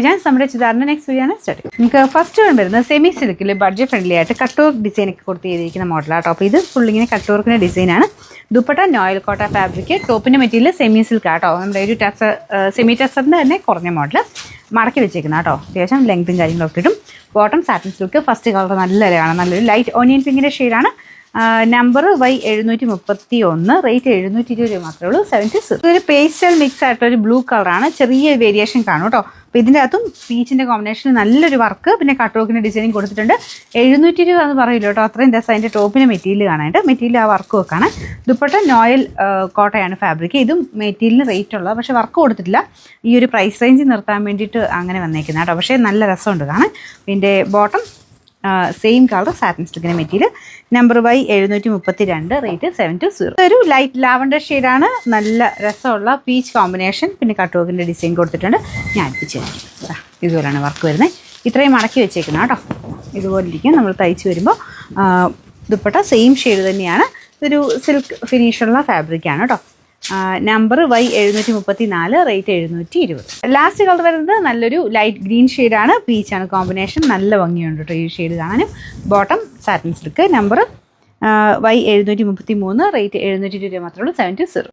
ഞാൻ നമ്മുടെ ചുരിദാറിന്റെ next video ആണ് സ്റ്റാർട്ട് ചെയ്യും. നിങ്ങൾക്ക് ഫസ്റ്റ് വരുന്നത് സെമി സിൽക്കിൽ ബഡ്ജറ്റ് ഫ്രണ്ട്ലി ആയിട്ട് കട്ട് വർക്ക് ഡിസൈൻ ഒക്കെ കൊടുത്ത് ചെയ്തിരിക്കുന്ന മോഡലാണ്. ടോപ്പ് ഇത് ഫുൾ ഇങ്ങനെ കട്ട് വർക്കിന്റെ ഡിസൈനാണ്. ദുപ്പട്ട നോയിൽ കോട്ട ഫാബ്രിക്. ടോപ്പിന്റെ മെറ്റീരിയൽ സെമി സിൽക്ക് ആട്ടോ. നമ്മുടെ ഒരു സെമി ടെസറിന്റെ തന്നെ കുറഞ്ഞ മോഡൽ മടക്കി വെച്ചേക്കുന്ന കേട്ടോ. അത്യാവശ്യം ലെങ്ത്തും കാര്യങ്ങളൊക്കെ കിട്ടും. Bottom satin silk. First colour നല്ലൊരു ലൈറ്റ് ഓണിയൻ പിങ്കിന്റെ ഷെയ്ഡാണ്. നമ്പർ Y731, റേറ്റ് 720 മാത്രമേ ഉള്ളൂ. 70. ഇതൊരു പേസ്റ്റൽ മിക്സ് ആയിട്ടുള്ള ഒരു ബ്ലൂ കളറാണ്. ചെറിയ വേരിയേഷൻ കാണും കേട്ടോ. അപ്പോൾ ഇതിൻ്റെ അകത്തും പീച്ചിൻ്റെ കോമ്പിനേഷനിൽ നല്ലൊരു വർക്ക്, പിന്നെ കട്ട് വർക്കിൻ്റെ ഡിസൈനിങ് കൊടുത്തിട്ടുണ്ട്. 720 എന്ന് പറയില്ല കേട്ടോ, അത്രയും രസം. അതിൻ്റെ ടോപ്പിന് മെറ്റീരിയൽ കാണാനായിട്ട്. മെറ്റീരിയൽ ആ വർക്ക് വെക്കാണ്. ദുപ്പട്ട നോയിൽ കോട്ടയാണ് ഫാബ്രിക്. ഇതും മെറ്റീരിയലിന് റേറ്റ് ഉള്ളത്, പക്ഷേ വർക്ക് കൊടുത്തിട്ടില്ല. ഈ ഒരു പ്രൈസ് റേഞ്ച് നിർത്താൻ വേണ്ടിയിട്ട് അങ്ങനെ വന്നേക്കുന്നത് കേട്ടോ. പക്ഷേ നല്ല രസമുണ്ട് കാണാൻ. ഇതിൻ്റെ ബോട്ടം സെയിം കളർ സാറ്റിൻ സിൽക്കിൻ്റെ മെറ്റീരിയൽ. Number Y732, rate 720. ഒരു ലൈറ്റ് ലാവൻഡർ ഷെയ്ഡാണ്. നല്ല രസമുള്ള പീച്ച് കോമ്പിനേഷൻ, പിന്നെ കട്ട് വർക്കിൻ്റെ ഡിസൈൻ കൊടുത്തിട്ടുണ്ട്. ഞാൻ അടുപ്പിച്ച് കാണിക്കാം. ഇതുപോലെയാണ് വർക്ക് വരുന്നത്. ഇത്രയും മടക്കി വെച്ചേക്കുന്നത് കേട്ടോ. ഇതുപോലെ ഇരിക്കും നമ്മൾ തയ്ച്ച് വരുമ്പോൾ. ദുപ്പട്ട സെയിം ഷെയ്ഡ് തന്നെയാണ്. ഇതൊരു സിൽക്ക് ഫിനിഷുള്ള ഫാബ്രിക്കാണ് കേട്ടോ. Number Y734, rate 720. Last colour വരുന്നത് നല്ലൊരു ലൈറ്റ് ഗ്രീൻ ഷെയ്ഡാണ്. പീച്ചാണ് കോമ്പിനേഷൻ. നല്ല ഭംഗിയുണ്ട് കേട്ടോ ഈ ഷെയ്ഡ് കാണാനും. Bottom satin silk. Number Y733, rate 720 മാത്രമേ ഉള്ളൂ. 70.